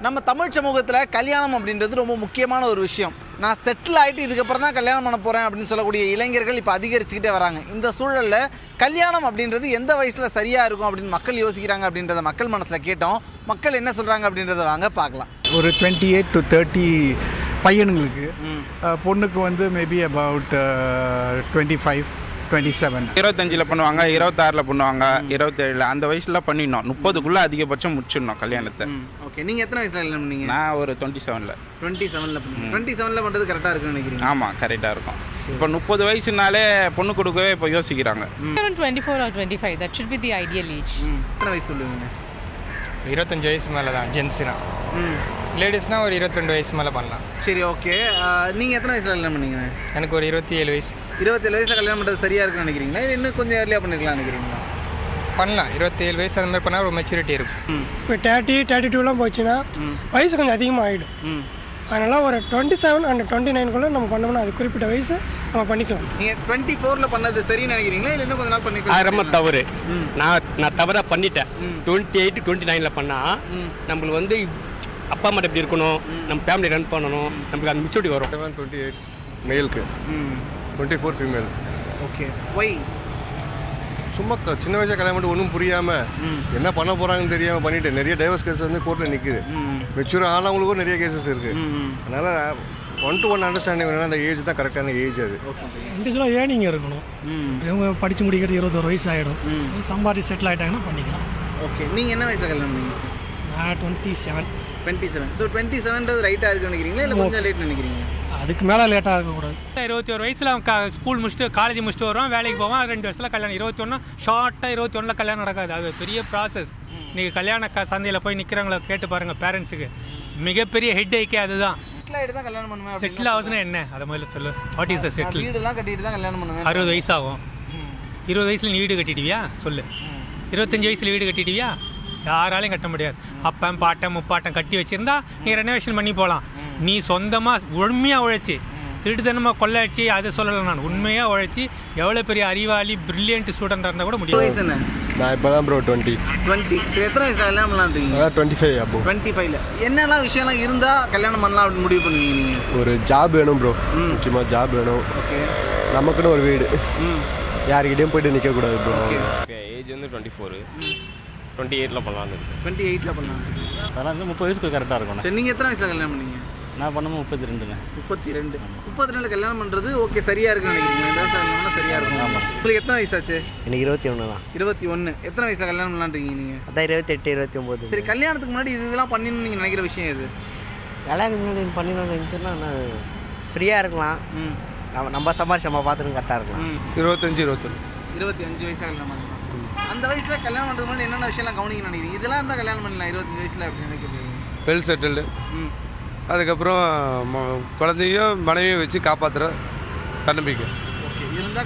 நம்ம தமிழ் சமூகத்தில் கல்யாணம் அப்படின்றது ரொம்ப முக்கியமான ஒரு விஷயம். நான் செட்டில் ஆகிட்டு இதுக்கப்புறம் தான் கல்யாணம் பண்ண போகிறேன் அப்படின்னு சொல்லக்கூடிய இளைஞர்கள் இப்போ அதிகரிச்சுக்கிட்டே வராங்க. இந்த சூழலில் கல்யாணம் அப்படின்றது எந்த வயசில் சரியாக இருக்கும் அப்படின்னு மக்கள் யோசிக்கிறாங்க அப்படின்றத மக்கள் மனசில் கேட்டோம். மக்கள் என்ன சொல்கிறாங்க அப்படின்றத வாங்க பார்க்கலாம். ஒரு 28 to 30 பையனுங்களுக்கு, பொண்ணுக்கு வந்து மேபி அபவுட் 25, 27. 25 பண்ணுவாங்க, 26 பண்ணுவாங்க, 27 அந்த வயசுல பண்ணிடணும். 30க்குள்ள அதிகபட்சம் முடிச்சிடணும் கல்யாணத்தை. ஓகே, நீங்கள் எத்தனை வயசில் கல்யாணம் பண்ணீங்க? நான் ஒரு 27ல். 27ல் பண்ணீங்க. 27ல் பண்ணுறது கரெக்டாக இருக்குன்னு நினைக்கிறீங்க? ஆமாம், கரெக்டாக இருக்கும். இப்போ 30 வயசுனாலே பொண்ணு கொடுக்கவே இப்போ யோசிக்கிறாங்க. 24 or 25, that should be the ideal age. எத்தனை வயசு சொல்லுவீங்க? 25 வயசு மேலே தான் ஜென்ஸுனா. லேடிஸ்னால் ஒரு 22 வயசு மேலே பண்ணலாம். சரி, ஓகே. நீங்கள் எத்தனை வயசில் கல்யாணம் பண்ணீங்க? எனக்கு ஒரு 27 வயசு. 27 வயசில் கல்யாணம் பண்ணுறது சரியாக இருக்குன்னு நினைக்கிறீங்களா, இல்லை இன்னும் கொஞ்சம் ஏர்லியாக பண்ணிருக்கலாம்னு நினைக்கிறீங்களா? பண்ணலாம். 27 வயசு அந்த மாதிரி பண்ணால் ஒரு மெச்சூரிட்டி இருக்கும். இப்போ 30, 32லாம் போச்சுன்னா வயசு கொஞ்சம் அதிகமாக ஆகிடும். அதனால் ஒரு 27 and 29 நம்ம பண்ணோம்னா அது குறிப்பிட்ட வயசு நம்ம பண்ணிக்கலாம். நீங்கள் 24ல் பண்ணது சரின்னு நினைக்கிறீங்களா, இல்லை இன்னும் கொஞ்ச நாள் பண்ணிக்கலாம்? ரொம்ப தவறு. நான் தவறாக பண்ணிட்டேன். 28, 29ல் பண்ணால் நம்மளுக்கு வந்து அப்பா அம்மா எப்படி இருக்கணும், நம்ம ஃபேமிலி ரன் பண்ணணும், நம்மளுக்கு அந்த மெச்சூரிட்டி வரும். 28 மேலுக்கு, 24 ஃபீமேல். ஓகே, ஒய் சும்மா சின்ன வயசாக கல்யாணம் பண்ணி ஒன்றும் புரியாமல் என்ன பண்ண போகிறாங்கன்னு தெரியாமல் பண்ணிட்டு நிறைய டைவர்ஸ் கேஸ் வந்து கோர்ட்டில் நிற்குது. மெச்சூர் ஆனவங்களுக்கும் நிறைய கேசஸ் இருக்குது. அதனால் 1 to 1 அண்டர்ஸ்டாண்டிங் வேணும்னா அந்த ஏஜ் தான் கரெக்டான ஏஜ். அது இண்டிவிஜுவலாக ஏர்னிங் இருக்கணும். இவங்க படித்து முடிக்கிறது 21 வயசு ஆகிடும். சம்பாதிச்சு செட்டில் ஆகிட்டாங்கன்னா பண்ணிக்கலாம். ஓகே, நீங்கள் என்ன வயசில் கல்யாணம் பண்ணீங்க சார்? நான் 27. 27. ஸோ 27ன்றது ரைட்டாக இருக்குன்னு நினைக்கிறீங்களா, இல்லை கொஞ்சம் லேட் நினைக்கிறீங்க? அதுக்கு மேலே லேட்டாக இருக்கக்கூடாது. 21 வயசில் அவன் ஸ்கூல் முடிச்சுட்டு காலேஜ் முடிச்சுட்டு வருவான், வேலைக்கு போவான். 2 வருஷத்தில் கல்யாணம். 21 ஷார்ட்டாக 21ல் கல்யாணம் நடக்காது. அது பெரிய ப்ராசஸ். நீங்கள் கல்யாண சந்தையில் போய் நிற்கிறவங்கள கேட்டு பாருங்கள். பேரண்ட்ஸுக்கு மிகப்பெரிய ஹெட் ஏக்கே அதுதான். செட்டில் ஆகிட்டு தான் கல்யாணம் பண்ணுவேன். செட்டில் ஆகுதுன்னா என்ன, அதை முதல்ல சொல்லு. What is the settle? வீடெல்லாம் கட்டிட்டு தான் கல்யாணம் பண்ணுவேன். 60 வயசு ஆகும். 20 வயசில் நீ வீடு கட்டிடுவியா சொல்லு? 25 வயசில் வீடு கட்டிடுவியா? யாராலையும் கட்ட முடியாது. அப்பன் பாட்டம் முப்பாட்டம் கட்டி வச்சுருந்தா நீ ரெனோவேஷன் பண்ணி போகலாம். நீ சொந்தமாக உண்மையாக உழைச்சி, திருட்டுத்தனமாக கொள்ளாச்சு அதை சொல்லலை. நான் உண்மையாக உழைச்சி எவ்வளோ பெரிய அறிவாளி பிரில்லியன்ட் ஸ்டூடெண்டாக இருந்தால் கூட முடியும். வயசு என்ன? நான் இப்போ தான் ப்ரோ 20. எத்தனை வயசில் கல்யாணம் பண்ணலான்றீங்க? 25 அப்போ. 25ல் என்னெல்லாம் விஷயம்லாம் இருந்தால் கல்யாணம் பண்ணலாம் அப்படின்னு முடிவு பண்ணுவீங்க நீங்கள்? ஒரு ஜாப் வேணும் ப்ரோ, முக்கியமாக ஜாப் வேணும். ஓகே, நமக்குன்னு ஒரு வீடு, யாருக்கிட்டையும் போய்ட்டு நிற்கக்கூடாது ப்ரோ. ஏஜ் வந்து 24, 28ல் பண்ணலான்னு. 28ல் பண்ணலாம். அதெல்லாம் வந்து 30 வயசுக்கு கரெக்டாக இருக்கும். சரி, நீங்கள் எத்தனை வயசில் கல்யாணம் பண்ணீங்க? நான் பண்ணும்போது 32ங்க. 32 கல்யாணம் பண்ணுறது ஓகே சரியாக இருக்குன்னு நினைக்கிறீங்க? இந்த வயசில் கல்யாணம் சரியாக இருக்கும். ஆமாம். உங்களுக்கு எத்தனை வயசாச்சு? எனக்கு 21 தான். 21. எத்தனை வயசில் கல்யாணம் பண்ணலான்றீங்க நீங்கள்? அதான் 28, 29. சரி, கல்யாணத்துக்கு முன்னாடி இதெல்லாம் பண்ணணும்னு நீங்கள் நினைக்கிற விஷயம் எது? கல்யாணம் முன்னாடி பண்ணிடணும்னு நினச்சோன்னா நான் ஃப்ரீயாக இருக்கலாம். நம்ம சம்பாரிச்சு நம்ம பார்த்துட்டு கரெக்டாக இருக்கலாம். 25, 21. 25 வயசில் கல்யாணம் பண்ணலாம். அந்த வயசில் கல்யாணம் பண்ணுறது முன்னாடி என்னென்ன விஷயம்லாம் கவனிக்க நினைக்கிறீங்க? இதெல்லாம் இருந்தால் கல்யாணம் பண்ணலாம் 25 வயசில் அப்படின்னு நினைக்கிறீங்க? வெல் செட்டில்டு, அதுக்கப்புறம் குழந்தையும் மனைவியும் வச்சு காப்பாற்றுற தன்னம்பிக்கை. ஓகே, இருந்தால்